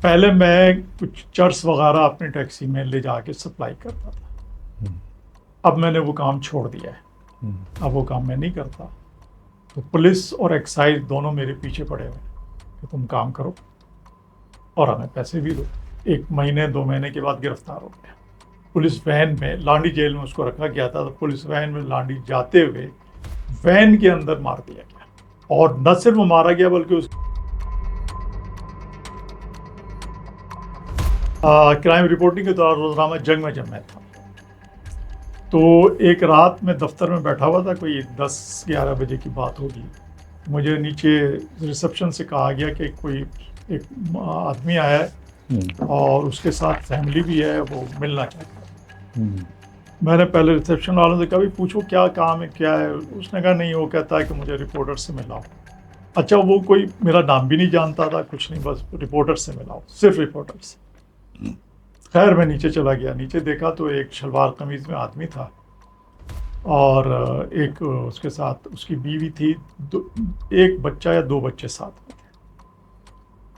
پہلے میں کچھ چرس وغیرہ اپنی ٹیکسی میں لے جا کے سپلائی کرتا تھا. اب میں نے وہ کام چھوڑ دیا ہے. اب وہ کام میں نہیں کرتا. تو پولیس اور ایکسائز دونوں میرے پیچھے پڑے ہوئے کہ تم کام کرو اور ہمیں پیسے بھی دو. 1 مہینے 2 مہینے کے بعد گرفتار ہو گیا. پولیس وین میں لانڈی جیل میں اس کو رکھا گیا تھا. تو پولیس وین میں لانڈی جاتے ہوئے وین کے اندر مار دیا گیا. اور نہ صرف وہ مارا گیا بلکہ اس کرائم رپورٹنگ کے دوران روزنامہ جنگ میں جب میں تھا تو ایک رات میں دفتر میں بیٹھا ہوا تھا. کوئی 10-11 بجے کی بات ہوگی. مجھے نیچے ریسپشن سے کہا گیا کہ کوئی ایک آدمی آیا ہے اور اس کے ساتھ فیملی بھی ہے, وہ ملنا چاہتا ہے. میں نے پہلے ریسپشن والوں سے کہا بھی پوچھو کیا کام ہے کیا ہے. اس نے کہا نہیں, وہ کہتا ہے کہ مجھے رپورٹر سے ملاؤ. اچھا, وہ کوئی میرا نام بھی نہیں جانتا تھا, کچھ نہیں, بس رپورٹر سے ملاؤ, صرف رپورٹر سے. خیر میں نیچے چلا گیا. نیچے دیکھا تو ایک شلوار قمیض میں آدمی تھا اور ایک اس کے ساتھ اس کی بیوی تھی. ایک بچہ یا 2 بچے ساتھ میں تھے.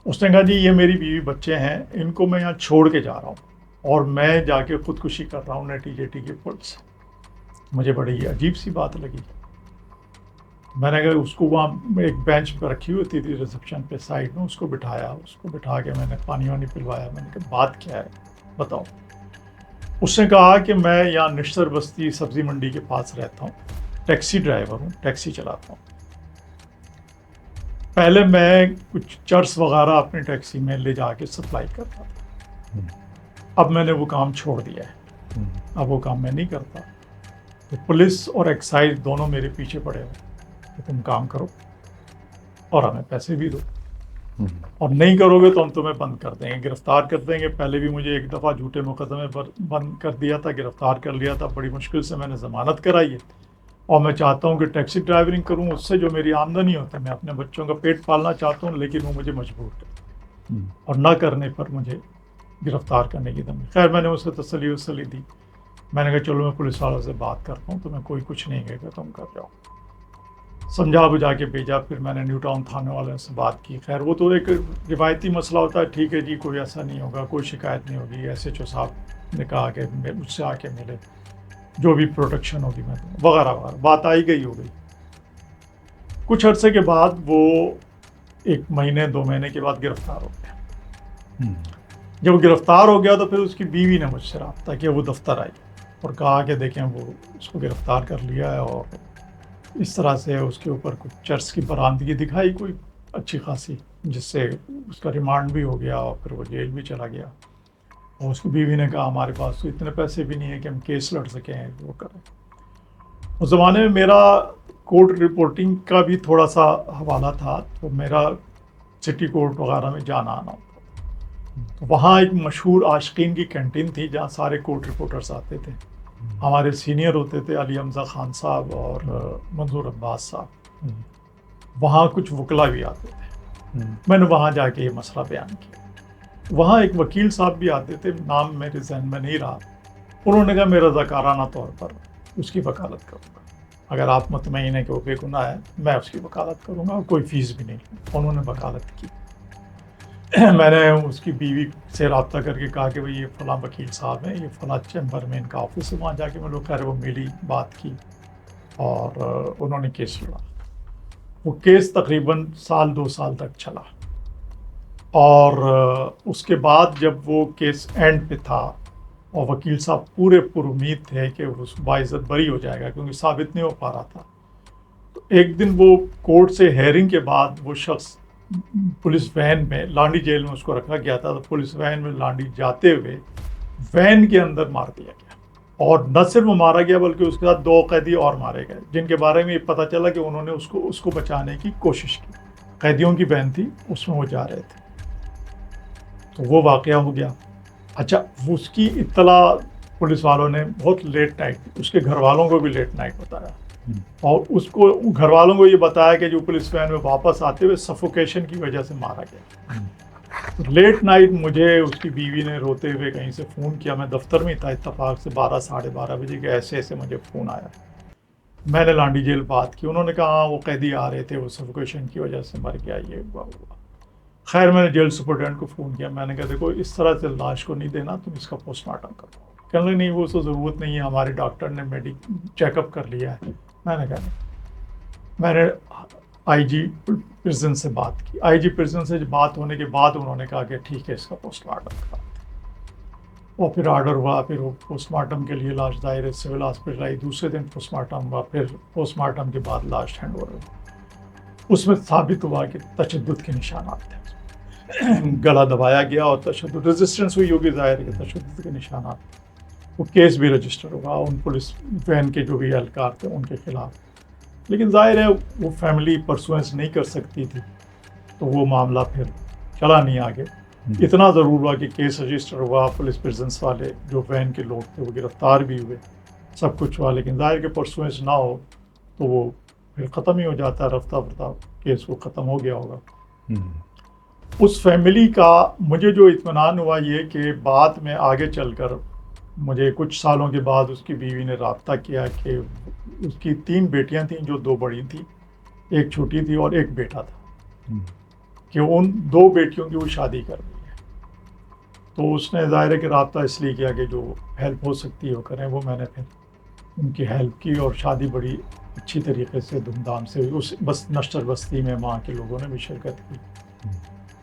اس نے کہا جی یہ میری بیوی بچے ہیں, ان کو میں یہاں چھوڑ کے جا رہا ہوں اور میں جا کے خودکشی کر رہا ہوں NTJT کے پل سے. مجھے بڑی عجیب سی بات لگی. میں نے کہا اس کو وہاں ایک بینچ پہ رکھی ہوئی تھی ریسپشن پہ سائڈ میں, اس کو بٹھایا. اس کو بٹھا کے میں نے پانی وانی پلوایا. میں نے کہا بات کیا ہے بتاؤ. اس نے کہا کہ میں یہاں نشتر بستی سبزی منڈی کے پاس رہتا ہوں, ٹیکسی ڈرائیور ہوں, ٹیکسی چلاتا ہوں. پہلے میں کچھ چرس وغیرہ اپنی ٹیکسی میں لے جا کے سپلائی کرتا تھا. اب میں نے وہ کام چھوڑ دیا ہے. اب وہ کام میں نہیں کرتا. تو پولیس اور ایکسائز دونوں میرے پیچھے پڑے ہوئے کہ تم کام کرو اور ہمیں پیسے بھی دو, اور نہیں کرو گے تو ہم تمہیں بند کر دیں گے, گرفتار کر دیں گے. پہلے بھی مجھے ایک دفعہ جھوٹے مقدمے پر بند کر دیا تھا, گرفتار کر لیا تھا. بڑی مشکل سے میں نے ضمانت کرائی ہے اور میں چاہتا ہوں کہ ٹیکسی ڈرائیورنگ کروں. اس سے جو میری آمدنی ہوتی ہے, میں اپنے بچوں کا پیٹ پالنا چاہتا ہوں, لیکن وہ مجھے مجبور کرتے اور نہ کرنے پر مجھے گرفتار کرنے کی دھمکی. خیر میں نے اسے تسلی دی. میں نے کہا چلو میں پولیس والوں سے بات کرتا ہوں, تو میں کوئی کچھ نہیں کہے گا, تم کر جاؤ. سمجھا بجھا کے بھیجا. پھر میں نے نیو ٹاؤن تھانے والوں سے بات کی. خیر وہ تو ایک روایتی مسئلہ ہوتا ہے, ٹھیک ہے جی کوئی ایسا نہیں ہوگا, کوئی شکایت نہیں ہوگی. SHO صاحب نے کہا کہ مجھ سے آ کے ملے, جو بھی پروٹیکشن ہوگی میں دوں وغیرہ وغیرہ. بات آئی گئی ہو گئی. کچھ عرصے کے بعد وہ 1 مہینے 2 مہینے کے بعد گرفتار ہو گیا. جب وہ گرفتار ہو گیا تو پھر اس کی بیوی نے مجھ سے رابطہ کیا. وہ دفتر آئی اور کہا کہ دیکھیں وہ اس کو گرفتار کر لیا ہے, اور اس طرح سے اس کے اوپر کچھ چرس کی برآمدگی دکھائی کوئی اچھی خاصی, جس سے اس کا ریمانڈ بھی ہو گیا اور پھر وہ جیل بھی چلا گیا. اور اس کی بیوی نے کہا ہمارے پاس تو اتنے پیسے بھی نہیں ہیں کہ ہم کیس لڑ سکیں, وہ کریں. اس زمانے میں میرا کورٹ رپورٹنگ کا بھی تھوڑا سا حوالہ تھا, تو میرا سٹی کورٹ وغیرہ میں جانا آنا ہوتا. تو وہاں ایک مشہور عاشقین کی کینٹین تھی جہاں سارے کورٹ رپورٹرز آتے تھے. ہمارے سینئر ہوتے تھے علی حمزہ خان صاحب اور منظور عباس صاحب. وہاں کچھ وکلا بھی آتے تھے. میں نے وہاں جا کے یہ مسئلہ بیان کیا. وہاں ایک وکیل صاحب بھی آتے تھے, نام میرے ذہن میں نہیں رہا. انہوں نے کہا میں رضاکارانہ طور پر اس کی وکالت کروں گا, اگر آپ مطمئن ہیں کہ وہ بے گناہ ہے میں اس کی وکالت کروں گا, اور کوئی فیس بھی نہیں. انہوں نے وکالت کی. میں نے اس کی بیوی سے رابطہ کر کے کہا کہ بھئی یہ فلاں وکیل صاحب ہیں, یہ فلاں چیمبر میں ان کا آفس ہے, وہاں جا کے میں لوگ خیر وہ میری بات کی اور انہوں نے کیس لڑا. وہ کیس تقریباً 1-2 سال تک چلا, اور اس کے بعد جب وہ کیس اینڈ پہ تھا اور وکیل صاحب پورے پر امید تھے کہ اس باعزت بری ہو جائے گا کیونکہ ثابت نہیں ہو پا رہا تھا, تو ایک دن وہ کورٹ سے ہیئرنگ کے بعد وہ شخص پولیس وین میں لانڈی جیل میں اس کو رکھا گیا تھا. تو پولیس وین میں لانڈی جاتے ہوئے وین کے اندر مار دیا گیا. اور نہ صرف وہ مارا گیا بلکہ اس کے ساتھ 2 قیدی اور مارے گئے, جن کے بارے میں یہ پتہ چلا کہ انہوں نے اس کو بچانے کی کوشش کی. قیدیوں کی وین تھی, اس میں وہ جا رہے تھے. تو وہ واقعہ ہو گیا. اچھا, اس کی اطلاع پولیس والوں نے بہت لیٹ نائٹ, اس کے گھر والوں کو بھی لیٹ نائٹ بتایا, اور اس کو گھر والوں کو یہ بتایا کہ جو پولیس وین میں واپس آتے ہوئے سفوکیشن کی وجہ سے مارا گیا. لیٹ نائٹ مجھے اس کی بیوی نے روتے ہوئے کہیں سے فون کیا. میں دفتر میں تھا اتفاق سے 12-12:30 بجے کے ایسے مجھے فون آیا. میں نے لانڈی جیل بات کی. انہوں نے کہا ہاں وہ قیدی آ رہے تھے, وہ سفوکیشن کی وجہ سے مر گیا, یہ ہوا. خیر میں نے جیل سپرڈنٹ کو فون کیا، میں نے کہا دیکھو اس طرح سے لاش کو نہیں دینا، تم اس کا پوسٹ مارٹم کرو. کہنے لگے نہیں وہ تو ضرورت نہیں ہے، ہمارے ڈاکٹر نے چیک اپ کر لیا ہے. میں نے کہا نہیں. میں نے آئی جی پرزن سے بات کی. آئی جی پرزن سے بات ہونے کے بعد انہوں نے کہا کہ ٹھیک ہے اس کا پوسٹ مارٹم کرا. اور پھر آرڈر ہوا، پھر وہ پوسٹ مارٹم کے لیے لاش دائر سول ہاسپٹل آئی. دوسرے دن پوسٹ مارٹم ہوا، پھر پوسٹ مارٹم کے بعد لاش ہینڈ اوور ہوئی. اس میں ثابت ہوا کہ تشدد کے نشانات تھے. گلا دبایا گیا اور تشدد ریزسٹنس ہوئی ہوگی، ظاہر ہے کہ تشدد کے نشانات. وہ کیس بھی رجسٹر ہوا ان پولیس وین کے جو بھی اہلکار تھے ان کے خلاف. لیکن ظاہر ہے وہ فیملی پرسوینس نہیں کر سکتی تھی، تو وہ معاملہ پھر چلا نہیں آگے. اتنا ضرور ہوا کہ کیس رجسٹر ہوا، پولیس پریزنس والے جو وین کے لوگ تھے وہ گرفتار بھی ہوئے، سب کچھ ہوا. لیکن ظاہر کہ پرسوینس نہ ہو تو وہ پھر ختم ہی ہو جاتا ہے، رفتہ رفتہ کیس وہ ختم ہو گیا ہوگا. اس فیملی کا مجھے جو اطمینان ہوا یہ کہ بعد میں آگے چل کر مجھے کچھ سالوں کے بعد اس کی بیوی نے رابطہ کیا کہ اس کی 3 بیٹیاں تھیں، جو 2 بڑی تھیں، ایک چھوٹی تھی اور ایک بیٹا تھا، کہ ان 2 بیٹیوں کی وہ شادی کر دی ہے. تو اس نے ظاہر ہے کہ رابطہ اس لیے کیا کہ جو ہیلپ ہو سکتی ہے وہ کریں. وہ میں نے پھر ان کی ہیلپ کی اور شادی بڑی اچھی طریقے سے دھوم دھام سے ہوئی. اس نشتر بستی میں وہاں کے لوگوں نے بھی شرکت کی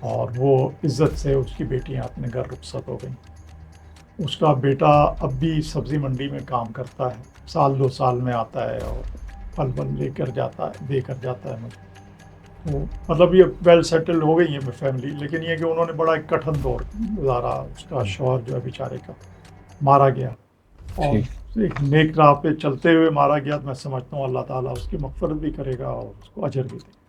اور وہ عزت سے اس کی بیٹیاں اپنے گھر رخصت ہو گئیں. اس کا بیٹا اب بھی سبزی منڈی میں کام کرتا ہے، 1-2 سال میں آتا ہے اور پھل پل دے کر جاتا ہے مجھے. تو مطلب یہ ویل سیٹل ہو گئی ہے فیملی. لیکن یہ کہ انہوں نے بڑا ایک کٹھن دور گزارا. اس کا شوہر جو ہے بیچارے کا مارا گیا اور ایک نیک راہ پہ چلتے ہوئے مارا گیا. میں سمجھتا ہوں اللہ تعالیٰ اس کی مغفرت بھی کرے گا اور اس کو اجر بھی دے گا.